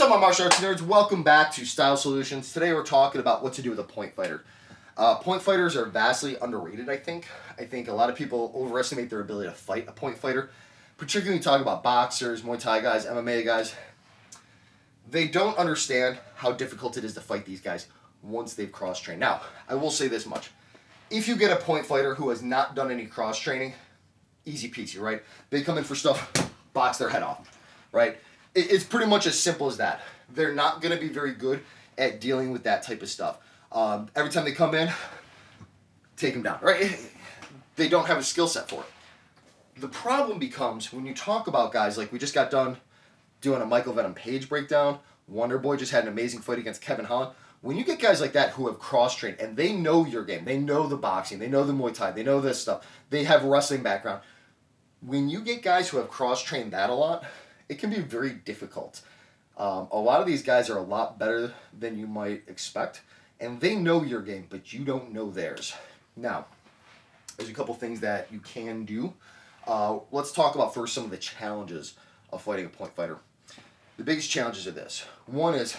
up, my martial arts nerds? Welcome back to Style Solutions. Today we're talking about what to do with a point fighter. Point fighters are vastly underrated, I think. I think a lot of people overestimate their ability to fight a point fighter. Particularly when you talk about boxers, Muay Thai guys, MMA guys. They don't understand how difficult it is to fight these guys once they've cross-trained. Now, I will say this much. If you get a point fighter who has not done any cross-training, easy peasy, right? They come in for stuff, box their head off, right? It's pretty much as simple as that. They're not going to be very good at dealing with that type of stuff. Every time they come in, take them down, right? They don't have a skill set for it. The problem becomes when you talk about guys like we just got done doing a Michael Venom Page breakdown. Wonder Boy just had an amazing fight against Kevin Holland. When you get guys like that who have cross-trained and they know your game, they know the boxing, they know the Muay Thai, they know this stuff, they have a wrestling background. When you get guys who have cross-trained that a lot, it can be very difficult. A lot of these guys are a lot better than you might expect, and they know your game, but you don't know theirs. Now, there's a couple things that you can do. Let's talk about first some of the challenges of fighting a point fighter. The biggest challenges are this. One is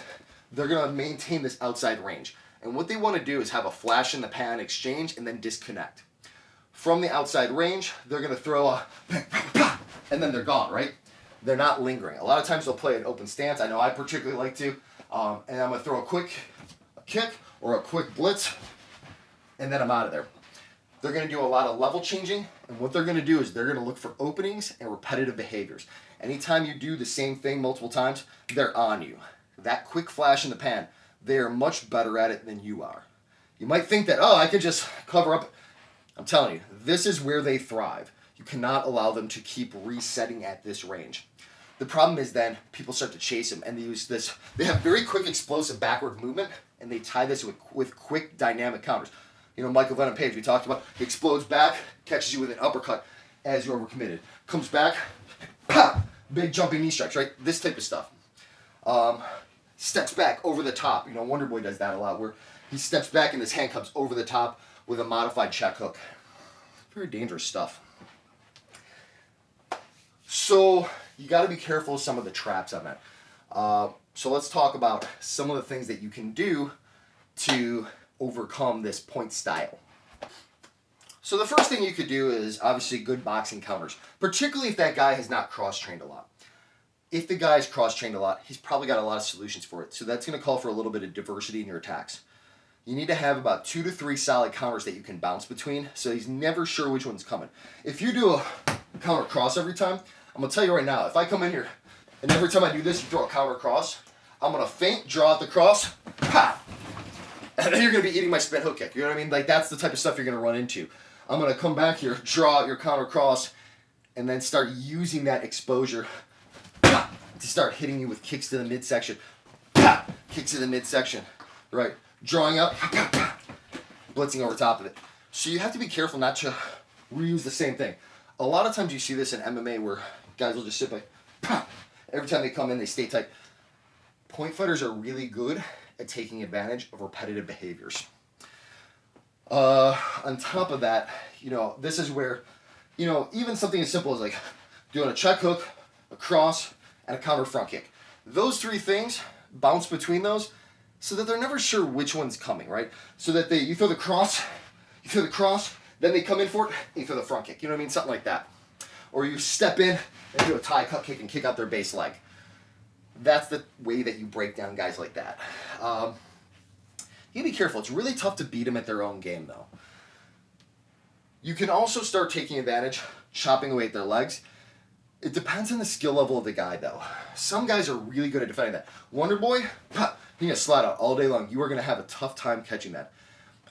they're going to maintain this outside range, and what they want to do is have a flash in the pan exchange and then disconnect. From the outside range, they're going to throw a and then they're gone, right? They're not lingering. A lot of times they'll play an open stance. I know I particularly like to. And I'm going to throw a quick kick or a quick blitz, and then I'm out of there. They're going to do a lot of level changing, and what they're going to do is they're going to look for openings and repetitive behaviors. Anytime you do the same thing multiple times, they're on you. That quick flash in the pan, they are much better at it than you are. You might think that, oh, I could just cover up. I'm telling you, this is where they thrive. You cannot allow them to keep resetting at this range. The problem is then people start to chase them and they use this. They have very quick explosive backward movement and they tie this with quick dynamic counters. You know, Michael Venom Page, we talked about, he explodes back, catches you with an uppercut as you're overcommitted. Comes back, pop, big jumping knee strikes, right? This type of stuff. Steps back over the top. You know, Wonder Boy does that a lot where he steps back and his hand comes over the top with a modified check hook. Very dangerous stuff. So you got to be careful of some of the traps on that. So let's talk about some of the things that you can do to overcome this point style. So the first thing you could do is obviously good boxing counters, particularly if that guy has not cross-trained a lot. If the guy's cross-trained a lot, he's probably got a lot of solutions for it. So that's going to call for a little bit of diversity in your attacks. You need to have about 2 to 3 solid counters that you can bounce between, so he's never sure which one's coming. If you do a counter cross every time, I'm going to tell you right now, if I come in here and every time I do this, you throw a counter cross, I'm going to feint, draw out the cross, pop, and then you're going to be eating my spin hook kick. You know what I mean? Like, that's the type of stuff you're going to run into. I'm going to come back here, draw out your counter cross, and then start using that exposure to start hitting you with kicks to the midsection. Kicks to the midsection, right? Drawing up, blitzing over top of it. So you have to be careful not to reuse the same thing. A lot of times you see this in MMA where guys will just sit by, every time they come in, they stay tight. Point fighters are really good at taking advantage of repetitive behaviors. On top of that, you know, this is where, you know, even something as simple as like doing a check hook, a cross, and a counter front kick. Those 3 things, bounce between those so that they're never sure which one's coming, right? So that you throw the cross, then they come in for it, and you throw the front kick. You know what I mean? Something like that. Or you step in and do a tie cut kick and kick out their base leg. That's the way that you break down guys like that. You be careful. It's really tough to beat them at their own game, though. You can also start taking advantage, chopping away at their legs. It depends on the skill level of the guy, though. Some guys are really good at defending that. Wonder Boy, you're going to slide out all day long. You are going to have a tough time catching that.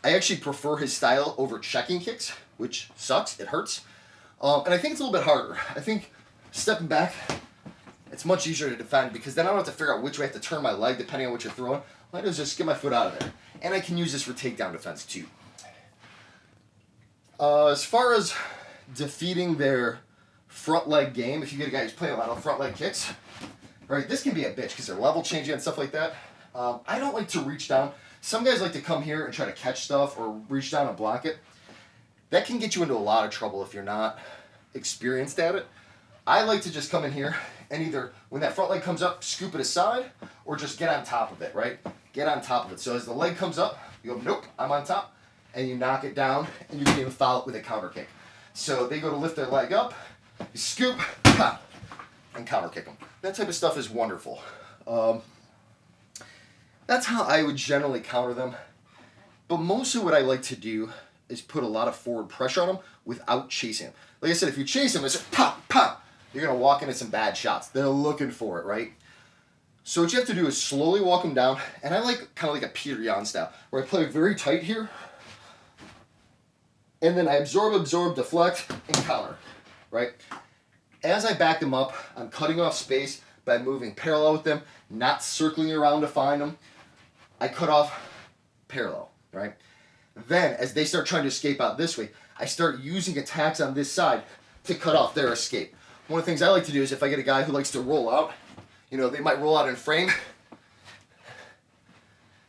I actually prefer his style over checking kicks, which sucks. It hurts. And I think it's a little bit harder. I think stepping back, it's much easier to defend because then I don't have to figure out which way I have to turn my leg depending on what you're throwing. All I do is just get my foot out of there. And I can use this for takedown defense too. As far as defeating their front leg game, if you get a guy who's playing a lot of front leg kicks, right, this can be a bitch because they're level changing and stuff like that. I don't like to reach down. Some guys like to come here and try to catch stuff or reach down and block it. That can get you into a lot of trouble if you're not experienced at it. I like to just come in here And either when that front leg comes up, scoop it aside, or just get on top of it, right? Get on top of it. So as the leg comes up, you go, nope, I'm on top, and you knock it down, and you can even follow it with a counter kick. So they go to lift their leg up, you scoop, pop, and counter kick them. That type of stuff is wonderful. That's how I would generally counter them. But mostly what I like to do is put a lot of forward pressure on them without chasing them. Like I said, if you chase them, it's pop, pop. You're going to walk into some bad shots. They're looking for it, right? So what you have to do is slowly walk them down. And I like kind of like a Peter Yan style, where I play very tight here. And then I absorb, deflect, and counter, right? As I back them up, I'm cutting off space by moving parallel with them, not circling around to find them. I cut off parallel, right? Then, as they start trying to escape out this way, I start using attacks on this side to cut off their escape. One of the things I like to do is if I get a guy who likes to roll out, you know, they might roll out in frame.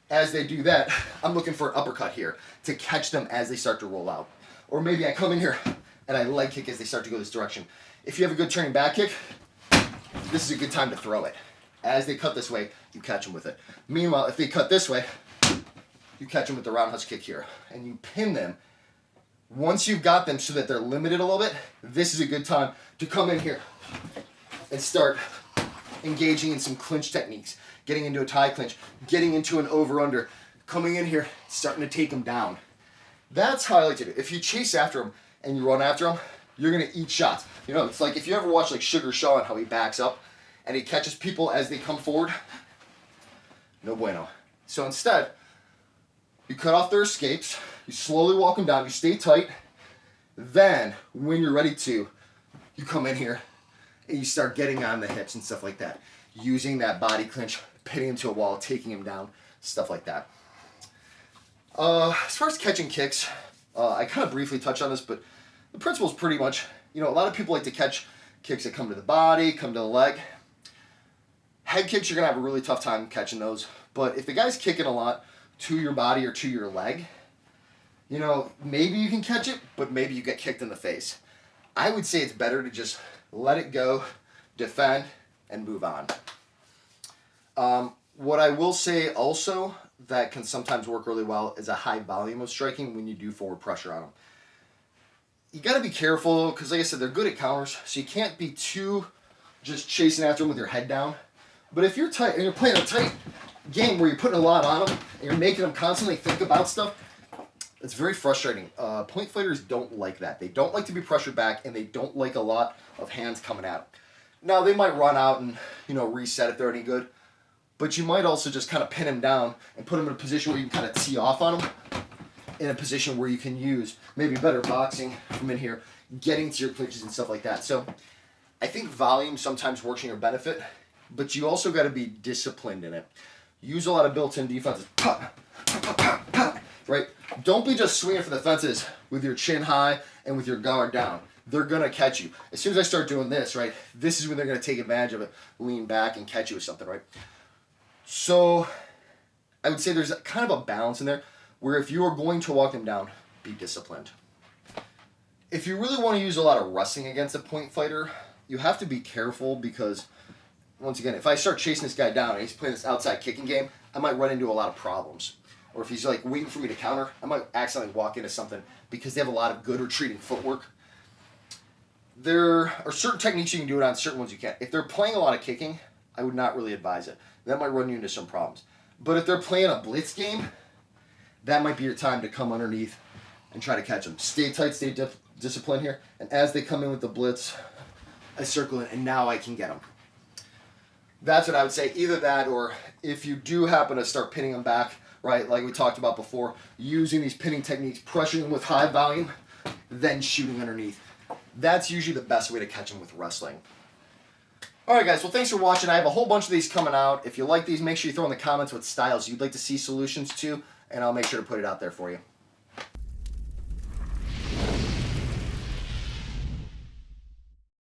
As they do that, I'm looking for an uppercut here to catch them as they start to roll out. Or maybe I come in here and I leg kick as they start to go this direction. If you have a good turning back kick, this is a good time to throw it. As they cut this way, you catch them with it. Meanwhile, if they cut this way, you catch them with the roundhouse kick here. And you pin them. Once you've got them so that they're limited a little bit, this is a good time to come in here and start engaging in some clinch techniques. Getting into a tie clinch, getting into an over-under, coming in here, starting to take them down. That's how I like to do it. If you chase after them and you run after them, you're going to eat shots. You know, it's like if you ever watch like Sugar Sean, how he backs up and he catches people as they come forward. No bueno. So instead, you cut off their escapes, you slowly walk them down, you stay tight. Then, when you're ready to, you come in here and you start getting on the hips and stuff like that. Using that body clinch, pinning him to a wall, taking him down, stuff like that. As far as catching kicks, I kind of briefly touched on this, but the principle is pretty much, you know, a lot of people like to catch kicks that come to the body, come to the leg. Head kicks, you're going to have a really tough time catching those. But if the guy's kicking a lot to your body or to your leg, you know, maybe you can catch it, but maybe you get kicked in the face. I would say it's better to just let it go, defend, and move on. What I will say also that can sometimes work really well is a high volume of striking when you do forward pressure on them. You got to be careful because, like I said, they're good at counters, so you can't be too just chasing after them with your head down. But if you're tight and you're playing a tight game where you're putting a lot on them and you're making them constantly think about stuff, it's very frustrating. Point fighters don't like that. They don't like to be pressured back, and they don't like a lot of hands coming at them. Now, they might run out and, you know, reset if they're any good, but you might also just kind of pin them down and put them in a position where you can kind of tee off on them, in a position where you can use maybe better boxing from in here, getting to your clinches and stuff like that. So I think volume sometimes works in your benefit, but you also got to be disciplined in it. Use a lot of built-in defenses. Pop, pop, pop, pop, right? Don't be just swinging for the fences with your chin high and with your guard down. They're going to catch you. As soon as I start doing this, right, this is when they're going to take advantage of it, lean back and catch you with something, right? So I would say there's kind of a balance in there where if you are going to walk them down, be disciplined. If you really want to use a lot of wrestling against a point fighter, you have to be careful because, once again, if I start chasing this guy down and he's playing this outside kicking game, I might run into a lot of problems. Or if he's like waiting for me to counter, I might accidentally walk into something because they have a lot of good retreating footwork. There are certain techniques you can do it on, certain ones you can't. If they're playing a lot of kicking, I would not really advise it. That might run you into some problems. But if they're playing a blitz game, that might be your time to come underneath and try to catch them. Stay tight, stay disciplined here. And as they come in with the blitz, I circle it, and now I can get them. That's what I would say. Either that, or if you do happen to start pinning them back, right, like we talked about before, using these pinning techniques, pressuring them with high volume, then shooting underneath. That's usually the best way to catch them with wrestling. Alright guys, well thanks for watching. I have a whole bunch of these coming out. If you like these, make sure you throw in the comments what styles you'd like to see solutions to, and I'll make sure to put it out there for you.